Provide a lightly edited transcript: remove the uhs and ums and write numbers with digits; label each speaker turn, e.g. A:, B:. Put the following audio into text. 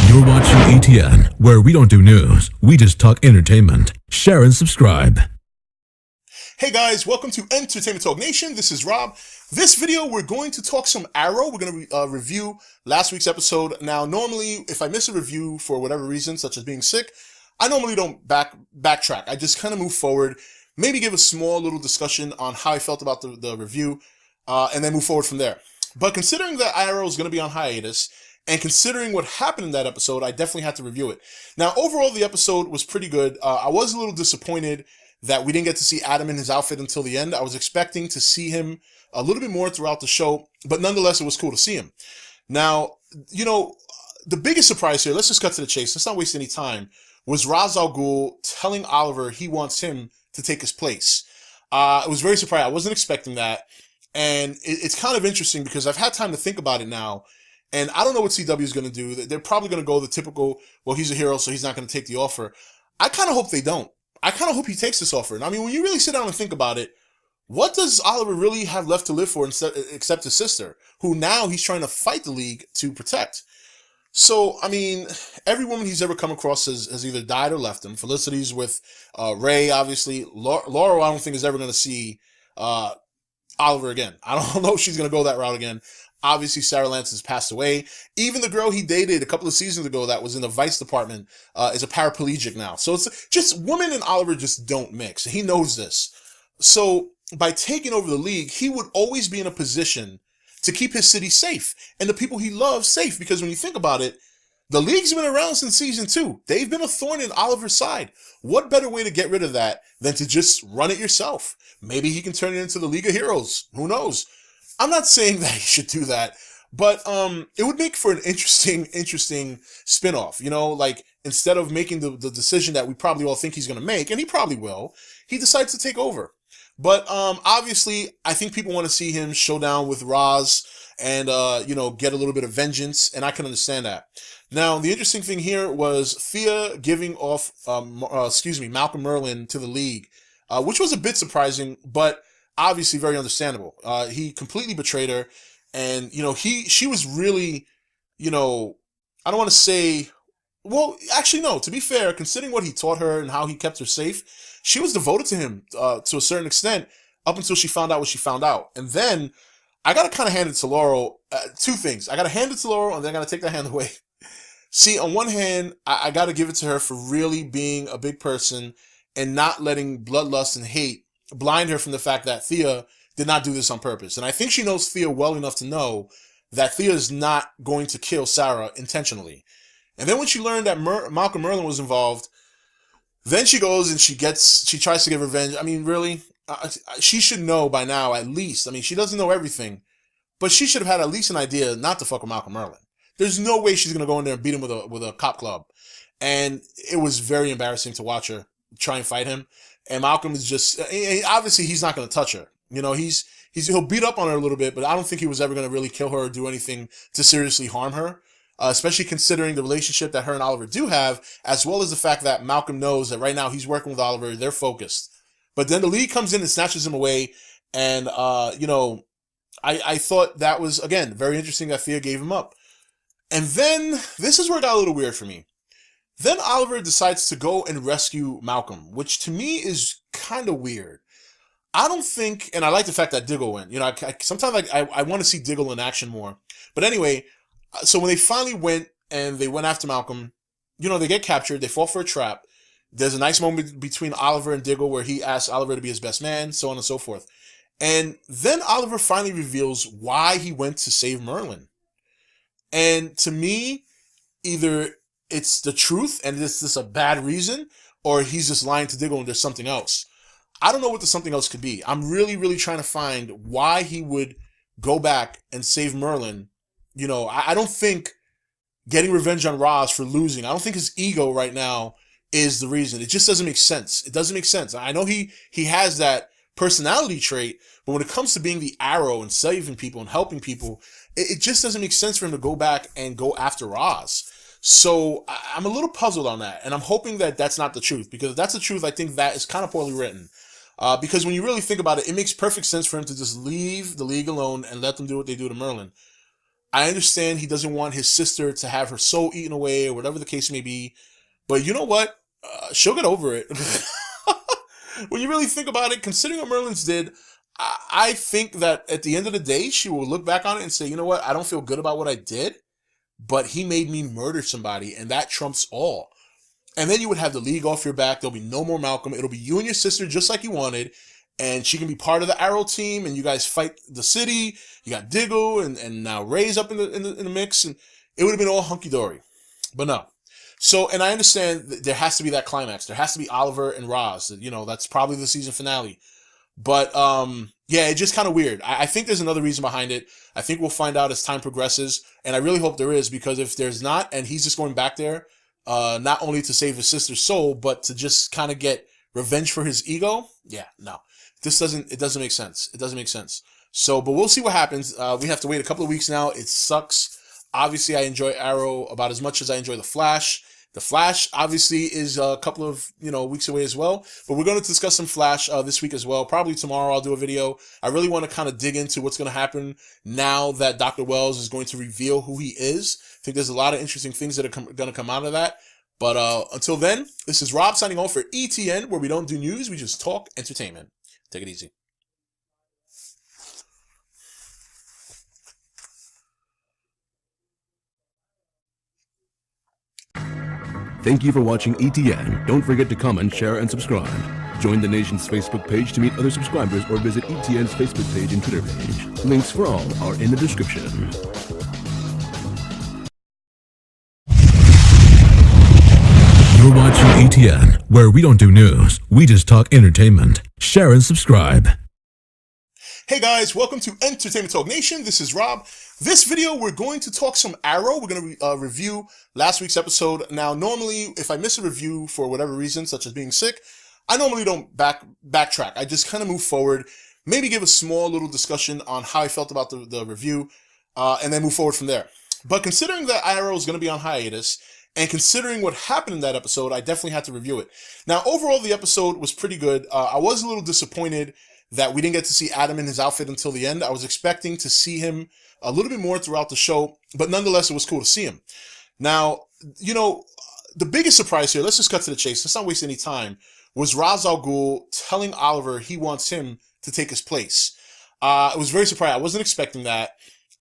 A: You're watching ATN, where we don't do news, we just talk entertainment. Share and subscribe.
B: Hey guys, welcome to Entertainment Talk Nation. This is Rob. This video, we're going to talk some Arrow. We're going to review last week's episode. Now, normally, if I miss a review for whatever reason, such as being sick, I normally don't backtrack. I just kind of move forward, maybe give a small little discussion on how I felt about the review, and then move forward from there. But considering that Arrow is going to be on hiatus, and considering what happened in that episode, I definitely had to review it. Now, overall, the episode was pretty good. I was a little disappointed that we didn't get to see Adam in his outfit until the end. I was expecting to see him a little bit more throughout the show, but nonetheless, it was cool to see him. Now, you know, the biggest surprise here, let's just cut to the chase, let's not waste any time, was Rhas al Ghul telling Oliver he wants him to take his place. I was very surprised. I wasn't expecting that. And it's kind of interesting because I've had time to think about it now. And I don't know what CW is going to do. They're probably going to go the typical, well, he's a hero, so he's not going to take the offer. I kind of hope they don't. I kind of hope he takes this offer. And I mean, when you really sit down and think about it, what does Oliver really have left to live for except his sister, who now he's trying to fight the League to protect? So, I mean, every woman he's ever come across has either died or left him. Felicity's with Ray, obviously. Laurel, I don't think, is ever going to see Oliver again. I don't know if she's going to go that route again. Obviously, Sarah Lance has passed away. Even the girl he dated a couple of seasons ago that was in the Vice Department is a paraplegic now. So it's just, women and Oliver just don't mix. He knows this. So by taking over the League, he would always be in a position to keep his city safe and the people he loves safe. Because when you think about it, the League's been around since season 2. They've been a thorn in Oliver's side. What better way to get rid of that than to just run it yourself? Maybe he can turn it into the League of Heroes. Who knows? I'm not saying that he should do that, but it would make for an interesting spin-off. You know, like, instead of making the decision that we probably all think he's going to make, and he probably will, he decides to take over. But obviously, I think people want to see him show down with Rhas and, you know, get a little bit of vengeance, and I can understand that. Now, the interesting thing here was Thea giving off, Malcolm Merlyn to the League, which was a bit surprising, but obviously very understandable. He completely betrayed her, and, you know, she was really, you know, I don't want to say, well, actually, no, to be fair, considering what he taught her and how he kept her safe, she was devoted to him to a certain extent up until she found out what she found out. And then I got to kind of hand it to Laurel. Two things. I got to hand it to Laurel, and then I got to take that hand away. See, on one hand, I got to give it to her for really being a big person and not letting bloodlust and hate blind her from the fact that Thea did not do this on purpose. And I think she knows Thea well enough to know that Thea is not going to kill Sarah intentionally. And then when she learned that Malcolm Merlyn was involved, then she goes and she tries to get revenge. I mean, really? She should know by now, at least. I mean, she doesn't know everything, but she should have had at least an idea not to fuck with Malcolm Merlyn. There's no way she's going to go in there and beat him with a cop club. And it was very embarrassing to watch her try and fight him. And Malcolm is just, obviously he's not going to touch her. You know, he'll beat up on her a little bit, but I don't think he was ever going to really kill her or do anything to seriously harm her, especially considering the relationship that her and Oliver do have, as well as the fact that Malcolm knows that right now he's working with Oliver, they're focused. But then the League comes in and snatches him away, and, you know, I thought that was, again, very interesting that Thea gave him up. And then, this is where it got a little weird for me. Then Oliver decides to go and rescue Malcolm, which to me is kind of weird. I don't think, and I like the fact that Diggle went. You know, sometimes I want to see Diggle in action more. But anyway, so when they finally went and they went after Malcolm, you know, they get captured, they fall for a trap. There's a nice moment between Oliver and Diggle where he asks Oliver to be his best man, so on and so forth. And then Oliver finally reveals why he went to save Merlyn. And to me, either it's the truth and it's just a bad reason, or he's just lying to Diggle and there's something else. I don't know what the something else could be. I'm really trying to find why he would go back and save Merlyn. You know, I don't think getting revenge on Rhas for losing, I don't think his ego right now is the reason. It just doesn't make sense. It doesn't make sense. I know he has that personality trait, but when it comes to being the Arrow and saving people and helping people, it just doesn't make sense for him to go back and go after Rhas. So I'm a little puzzled on that, and I'm hoping that that's not the truth, because if that's the truth, I think that is kind of poorly written. Because when you really think about it, it makes perfect sense for him to just leave the League alone and let them do what they do to Merlyn. I understand he doesn't want his sister to have her soul eaten away or whatever the case may be. But you know what? She'll get over it. When you really think about it, considering what Merlin's did, I think that at the end of the day, she will look back on it and say, you know what? I don't feel good about what I did, but he made me murder somebody, and that trumps all. And then you would have the league off your back. There'll be no more Malcolm. It'll be you and your sister just like you wanted. And she can be part of the Arrow team, and you guys fight the city. You got Diggle, and now Ray's up in the mix, and it would have been all hunky-dory. But no. So, and I understand that there has to be that climax. There has to be Oliver and Rhas. You know, that's probably the season finale. But, yeah, it's just kind of weird. I think there's another reason behind it. I think we'll find out as time progresses. And I really hope there is, because if there's not, and he's just going back there, not only to save his sister's soul, but to just kind of get revenge for his ego. Yeah, no. It doesn't make sense. It doesn't make sense. So, but we'll see what happens. We have to wait a couple of weeks now. It sucks. Obviously, I enjoy Arrow about as much as I enjoy The Flash. The Flash, obviously, is a couple of, weeks away as well. But we're going to discuss some Flash this week as well. Probably tomorrow I'll do a video. I really want to kind of dig into what's going to happen now that Dr. Wells is going to reveal who he is. I think there's a lot of interesting things that are going to come out of that. But until then, this is Rob signing off for ETN, where we don't do news, we just talk entertainment. Take it easy.
A: Thank you for watching ETN. Don't forget to comment, share, and subscribe. Join the nation's Facebook page to meet other subscribers or visit ETN's Facebook page and Twitter page. Links for all are in the description. You're watching ETN, where we don't do news, we just talk entertainment. Share and subscribe.
B: Hey guys, welcome to Entertainment Talk Nation. This is Rob. This video, we're going to talk some Arrow. We're going to review last week's episode. Now, normally, if I miss a review for whatever reason, such as being sick, I normally don't backtrack. I just kind of move forward, maybe give a small little discussion on how I felt about the review, and then move forward from there. But considering that Arrow is going to be on hiatus, and considering what happened in that episode, I definitely had to review it. Now, overall, the episode was pretty good. I was a little disappointed that we didn't get to see Adam in his outfit until the end. I was expecting to see him a little bit more throughout the show, but nonetheless, it was cool to see him. Now, the biggest surprise here, let's just cut to the chase, let's not waste any time, was Ra's al Ghul telling Oliver he wants him to take his place. I was very surprised. I wasn't expecting that.